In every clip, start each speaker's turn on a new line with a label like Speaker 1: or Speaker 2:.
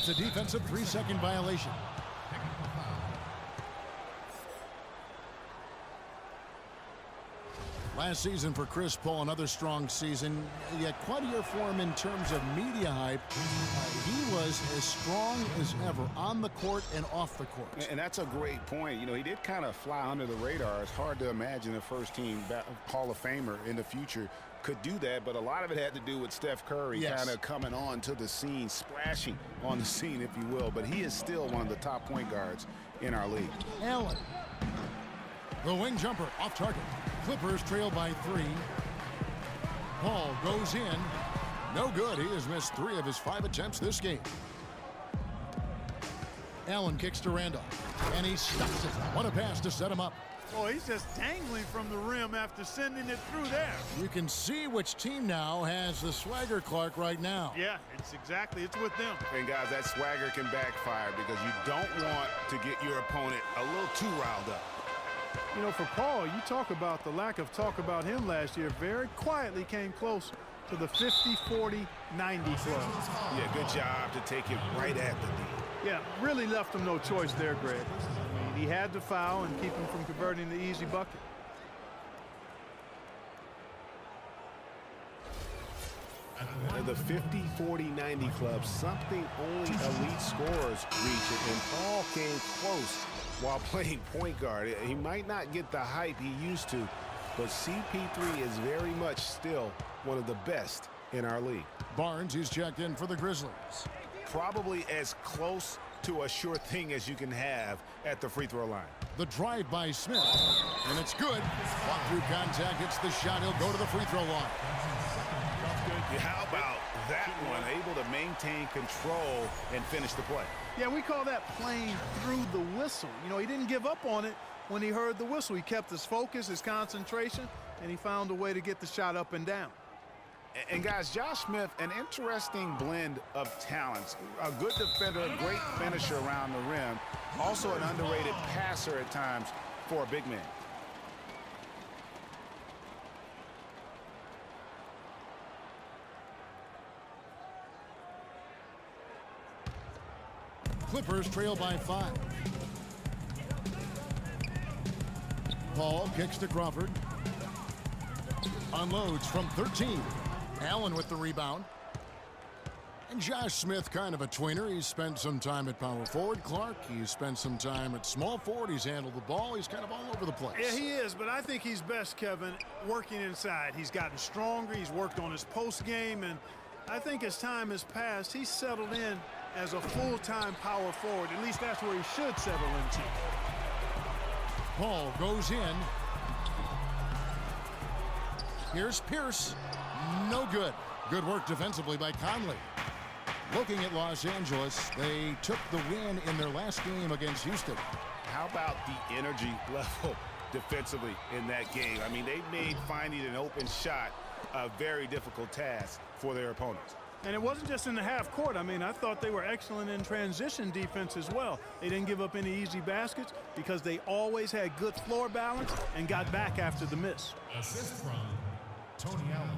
Speaker 1: it's a defensive 3-second violation. Last season for Chris Paul, another strong season, yet quite a year for him in terms of media hype. He was as strong as ever on the court and off the court.
Speaker 2: And that's a great point. You know, he did kind of fly under the radar. It's hard to imagine a first-team Hall of Famer in the future could do that, but a lot of it had to do with Steph Curry kind of coming on to the scene, splashing on the scene, if you will. But he is still one of the top point guards in our league.
Speaker 1: Allen. The wing jumper off target. Clippers trail by 3. Paul goes in. No good. He has missed 3 of his 5 attempts this game. Allen kicks to Randall. And he stops it. What a pass to set him up.
Speaker 3: Oh, he's just dangling from the rim after sending it through there.
Speaker 1: You can see which team now has the swagger, Clark, right now.
Speaker 3: Yeah, it's with them.
Speaker 2: And, guys, that swagger can backfire because you don't want to get your opponent a little too riled up.
Speaker 3: You know, for Paul, you talk about the lack of talk about him last year. Very quietly came close to the 50, 40, 90 club.
Speaker 2: Yeah, good job to take it right at the knee.
Speaker 3: Yeah, really left him no choice there, Greg. I mean, he had to foul and keep him from converting the easy bucket.
Speaker 2: The 50, 40, 90 club, something only elite scorers reach it, and Paul came close while playing point guard. He might not get the hype he used to, but CP3 is very much still one of the best in our league.
Speaker 1: Barnes, who's checked in for the Grizzlies.
Speaker 2: Probably as close to a sure thing as you can have at the free throw line.
Speaker 1: The drive by Smith, and it's good. Fought through contact, hits the shot. He'll go to the free throw line.
Speaker 2: How about that one? Able to maintain control and finish the play.
Speaker 3: Yeah, we call that playing through the whistle. You know, he didn't give up on it when he heard the whistle. He kept his focus, his concentration, and he found a way to get the shot up and down.
Speaker 2: And guys, Josh Smith, an interesting blend of talents. A good defender, a great finisher around the rim. Also an underrated passer at times for a big man.
Speaker 1: Clippers trail by 5. Paul kicks to Crawford. Unloads from 13. Allen with the rebound. And Josh Smith, kind of a tweener. He's spent some time at power forward, Clark. He's spent some time at small forward. He's handled the ball. He's kind of all over the place.
Speaker 3: Yeah, he is, but I think he's best, Kevin, working inside. He's gotten stronger. He's worked on his post game, and I think as time has passed, he's settled in as a full-time power forward. At least that's where he should settle into.
Speaker 1: Paul goes in. Here's Pierce. No good. Good work defensively by Conley. Looking at Los Angeles, they took the win in their last game against Houston.
Speaker 2: How about the energy level defensively in that game? I mean, they made finding an open shot a very difficult task for their opponents.
Speaker 3: And it wasn't just in the half court. I mean, I thought they were excellent in transition defense as well. They didn't give up any easy baskets because they always had good floor balance and got back after the miss.
Speaker 4: Assist from Tony Allen.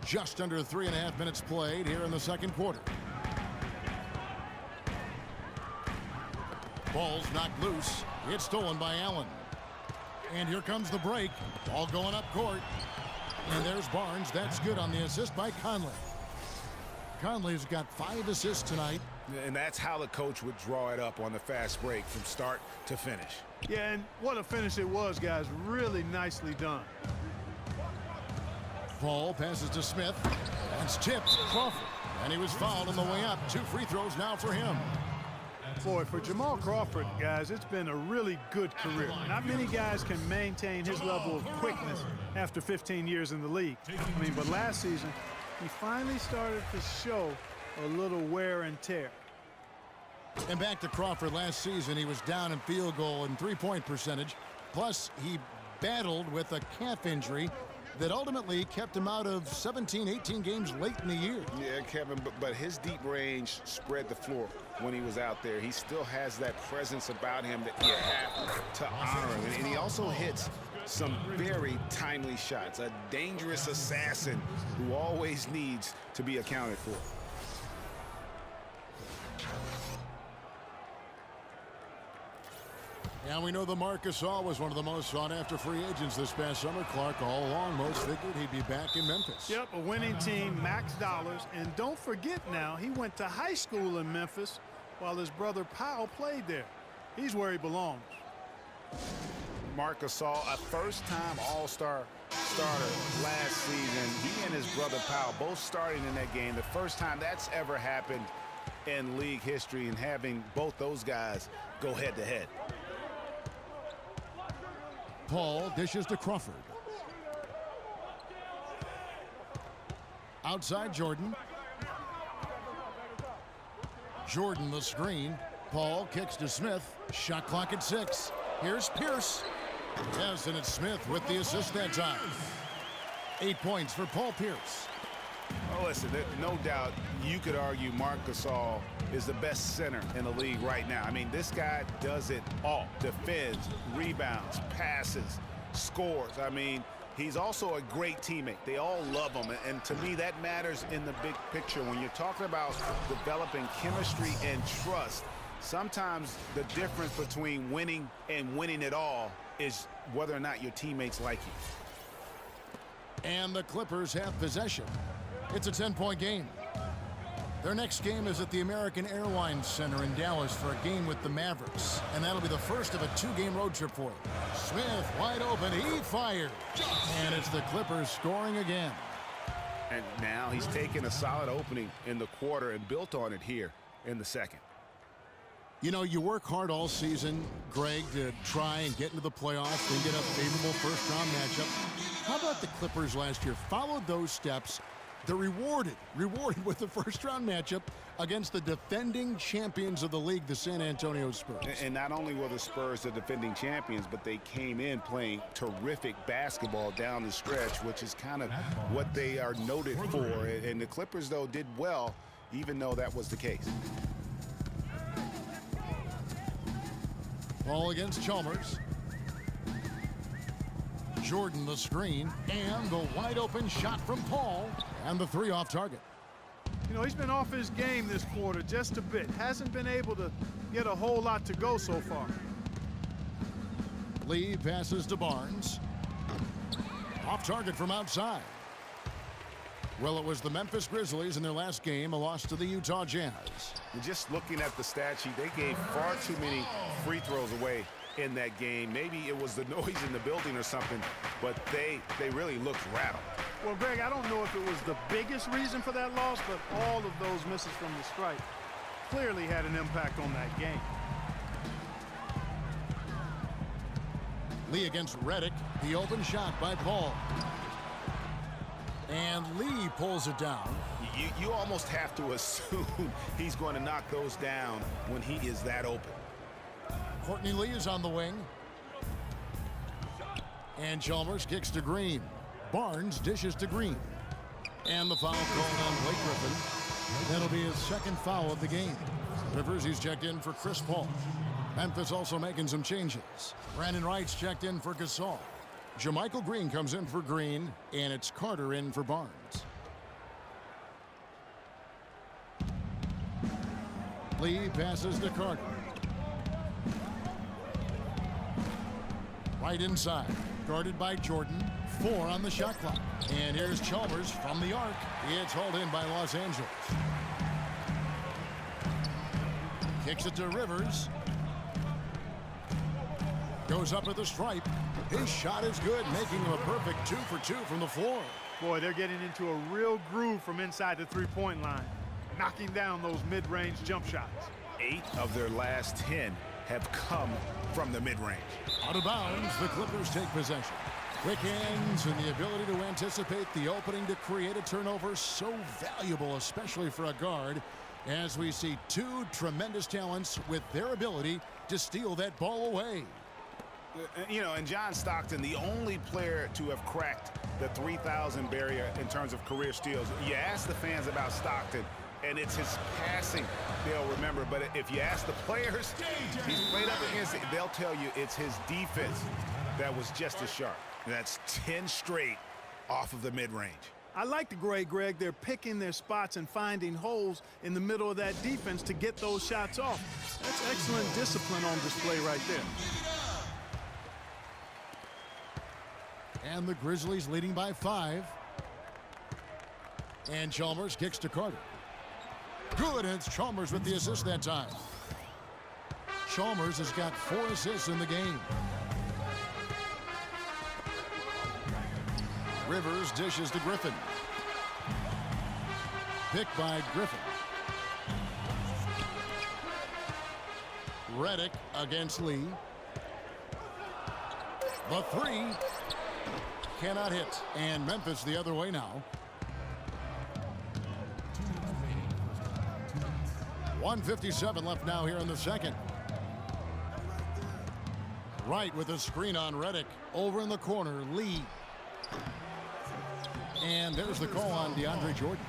Speaker 1: Just under 3.5 minutes played here in the second quarter. Ball's knocked loose. It's stolen by Allen. And here comes the break. Ball going up court. And there's Barnes. That's good on the assist by Conley. Conley's got 5 assists tonight.
Speaker 2: And that's how the coach would draw it up on the fast break from start to finish.
Speaker 3: Yeah, and what a finish it was, guys. Really nicely done.
Speaker 1: Paul passes to Smith. That's tipped. Crawford. And he was fouled on the way up. 2 free throws now for him.
Speaker 3: Boy, for Jamal Crawford, guys, it's been a really good career. Not many guys can maintain his level of quickness after 15 years in the league. I mean, but last season, he finally started to show a little wear and tear.
Speaker 1: And back to Crawford last season, he was down in field goal and three-point percentage. Plus, he battled with a calf injury that ultimately kept him out of 17, 18 games late in the year.
Speaker 2: Yeah, Kevin, but his deep range spread the floor when he was out there. He still has that presence about him that you have to honor him. And he also hits some very timely shots. A dangerous assassin who always needs to be accounted for.
Speaker 1: And we know the Marc Gasol was one of the most sought-after free agents this past summer. Clark, all along, most figured he'd be back in Memphis.
Speaker 3: Yep, a winning team, max dollars. And don't forget now, he went to high school in Memphis while his brother Powell played there. He's where he belongs.
Speaker 2: Marc Gasol, a first-time All-Star starter last season. He and his brother Powell both starting in that game. The first time that's ever happened in league history, and having both those guys go head-to-head.
Speaker 1: Paul dishes to Crawford. Outside Jordan. Jordan the screen. Paul kicks to Smith. Shot clock at 6. Here's Pierce. Yes, and it's Smith with the assist that time. 8 points for Paul Pierce.
Speaker 2: Oh, listen, no doubt you could argue Marc Gasol is the best center in the league right now. I mean, this guy does it all. Defends, rebounds, passes, scores. I mean, he's also a great teammate. They all love him. And to me, that matters in the big picture. When you're talking about developing chemistry and trust, sometimes the difference between winning and winning it all is whether or not your teammates like you.
Speaker 1: And the Clippers have possession. It's a 10-point game. Their next game is at the American Airlines Center in Dallas for a game with the Mavericks. And that'll be the first of a 2-game road trip for him. Smith wide open. He fired. And it's the Clippers scoring again.
Speaker 2: And now he's taken a solid opening in the quarter and built on it here in the second.
Speaker 1: You know, you work hard all season, Greg, to try and get into the playoffs and get a favorable first-round matchup. How about the Clippers last year? Followed those steps. They're rewarded with the first-round matchup against the defending champions of the league, the San Antonio Spurs.
Speaker 2: And not only were the Spurs the defending champions, but they came in playing terrific basketball down the stretch, which is kind of what they are noted for. And the Clippers, though, did well, even though that was the case.
Speaker 1: Ball against Chalmers. Jordan the screen, and the wide open shot from Paul, and the 3 off target.
Speaker 3: You know, he's been off his game this quarter just a bit. Hasn't been able to get a whole lot to go so far.
Speaker 1: Lee passes to Barnes. Off target from outside. Well, it was the Memphis Grizzlies in their last game, a loss to the Utah Jazz.
Speaker 2: And just looking at the stat sheet, they gave far too many free throws away in that game. Maybe it was the noise in the building or something, but they really looked rattled.
Speaker 3: Well, Greg, I don't know if it was the biggest reason for that loss, but all of those misses from the stripe clearly had an impact on that game.
Speaker 1: Lee against Redick. The open shot by Paul. And Lee pulls it down.
Speaker 2: You almost have to assume he's going to knock those down when he is that open.
Speaker 1: Courtney Lee is on the wing. And Chalmers kicks to Green. Barnes dishes to Green. And the foul called on Blake Griffin. That'll be his second foul of the game. Rivers, he's checked in for Chris Paul. Memphis also making some changes. Brandon Wright's checked in for Gasol. JaMychal Green comes in for Green, and it's Carter in for Barnes. Lee passes to Carter. Right inside, guarded by Jordan. 4 on the shot clock. And here's Chalmers from the arc. It's hauled in by Los Angeles. Kicks it to Rivers. Goes up at the stripe. His shot is good, making him a perfect 2 for 2 from the floor.
Speaker 3: Boy, they're getting into a real groove from inside the three-point line, knocking down those mid-range jump shots.
Speaker 2: 8 of their last 10 have come from the mid-range.
Speaker 1: Out of bounds, the Clippers take possession. Quick hands and the ability to anticipate the opening to create a turnover, so valuable, especially for a guard, as we see 2 tremendous talents with their ability to steal that ball away.
Speaker 2: You know, and John Stockton, the only player to have cracked the 3,000 barrier in terms of career steals. You ask the fans about Stockton, and it's his passing they'll remember. But if you ask the players he's played up against, they'll tell you it's his defense that was just as sharp. And that's 10 straight off of the mid-range.
Speaker 3: I like the grade, Greg. They're picking their spots and finding holes in the middle of that defense to get those shots off. That's excellent discipline on display right there.
Speaker 1: And the Grizzlies leading by 5. And Chalmers kicks to Carter. Good, and it's Chalmers with the assist that time. Chalmers has got 4 assists in the game. Rivers dishes to Griffin. Picked by Griffin. Redick against Lee. The 3 cannot hit. And Memphis the other way now. 1:57 left now here in the second. Wright with a screen on Redick. Over in the corner, Lee. And there's the call on DeAndre Jordan.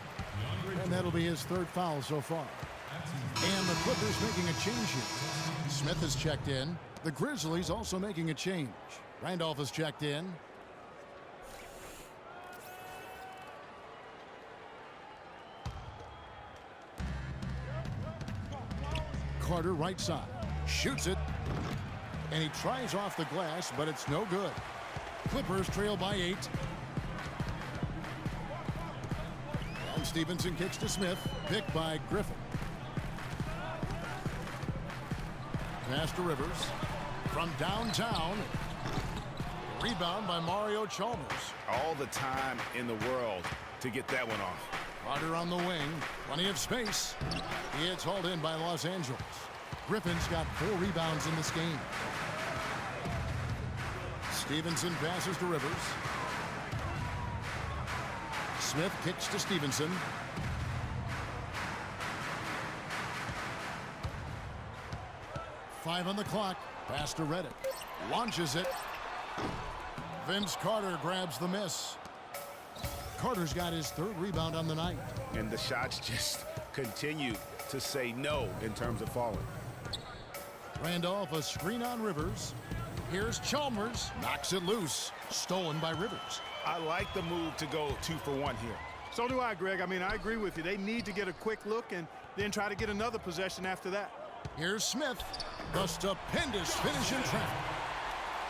Speaker 1: And that'll be his 3rd foul so far. And the Clippers making a change here. Smith has checked in. The Grizzlies also making a change. Randolph has checked in. Carter right side. Shoots it. And he tries off the glass, but it's no good. Clippers trail by 8. And Stevenson kicks to Smith. Picked by Griffin. Pass to Rivers. From downtown. Rebound by Mario Chalmers.
Speaker 2: All the time in the world to get that one off.
Speaker 1: Carter on the wing. Plenty of space. It's hauled in by Los Angeles. Griffin's got 4 rebounds in this game. Stevenson passes to Rivers. Smith kicks to Stevenson. Five on the clock. Pass to Redick. Launches it. Vince Carter grabs the miss. Carter's got his 3rd rebound on the night.
Speaker 2: And the shots just continue to say no in terms of falling.
Speaker 1: Randolph, a screen on Rivers. Here's Chalmers. Knocks it loose. Stolen by Rivers.
Speaker 2: I like the move to go 2 for 1 here.
Speaker 3: So do I, Greg. I mean, I agree with you. They need to get a quick look and then try to get another possession after that.
Speaker 1: Here's Smith. The stupendous finish in traffic.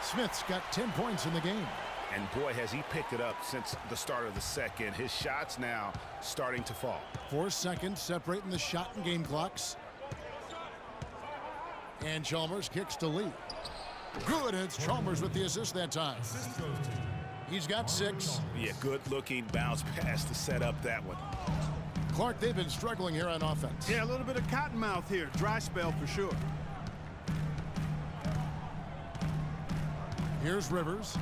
Speaker 1: Smith's got 10 points in the game.
Speaker 2: And boy, has he picked it up since the start of the second. His shots now starting to fall.
Speaker 1: 4 seconds separating the shot and game clocks. And Chalmers kicks to Lee. Good, and it's Chalmers with the assist that time. He's got 6.
Speaker 2: Yeah, good-looking bounce pass to set up that one.
Speaker 1: Clark, they've been struggling here on offense.
Speaker 3: Yeah, a little bit of cottonmouth here. Dry spell for sure.
Speaker 1: Here's Rivers.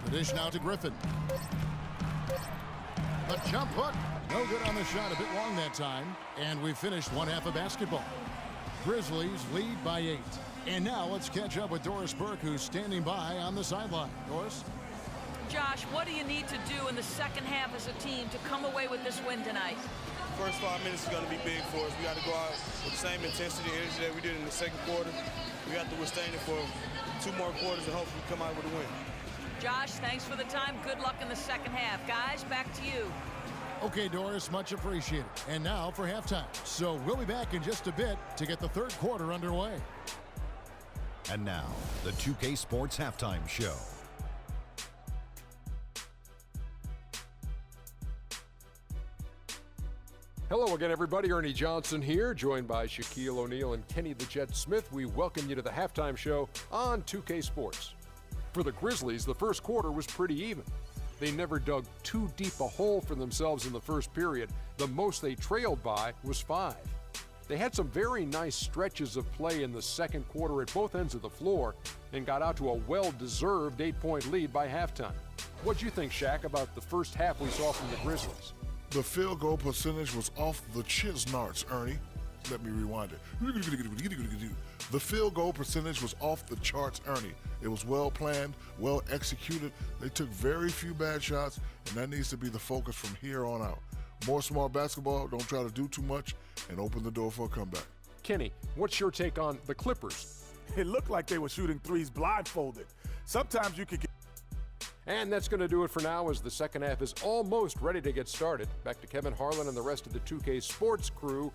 Speaker 1: The dish now to Griffin. The jump hook. No good on the shot. A bit long that time. And we finished 1 half of basketball. Grizzlies lead by 8. And now let's catch up with Doris Burke, who's standing by on the sideline. Doris?
Speaker 5: Josh, what do you need to do in the second half as a team to come away with this win tonight?
Speaker 6: First 5 minutes is going to be big for us. We got to go out with the same intensity and energy that we did in the second quarter. We got to withstand it for 2 more quarters and hopefully come out with a win.
Speaker 5: Josh, thanks for the time. Good luck in the second half. Guys, back to you.
Speaker 1: Okay, Doris, much appreciated. And now for halftime. So we'll be back in just a bit to get the 3rd quarter underway.
Speaker 7: And now, the 2K Sports Halftime Show.
Speaker 8: Hello again, everybody. Ernie Johnson here, joined by Shaquille O'Neal and Kenny the Jet Smith. We welcome you to the halftime show on 2K Sports. For the Grizzlies, the first quarter was pretty even. They never dug too deep a hole for themselves in the first period. The most they trailed by was 5. They had some very nice stretches of play in the second quarter at both ends of the floor and got out to a well-deserved 8-point lead by halftime. What'd you think, Shaq, about the first half we saw from the Grizzlies?
Speaker 9: The field goal percentage was off the chisnarts, Ernie. Let me rewind it. The field goal percentage was off the charts, Ernie. It was well planned, well executed. They took very few bad shots, and that needs to be the focus from here on out. More smart basketball, don't try to do too much, and open the door for a comeback.
Speaker 8: Kenny, what's your take on the Clippers?
Speaker 10: It looked like they were shooting threes blindfolded. Sometimes you could get...
Speaker 8: And that's going to do it for now as the second half is almost ready to get started. Back to Kevin Harlan and the rest of the 2K Sports crew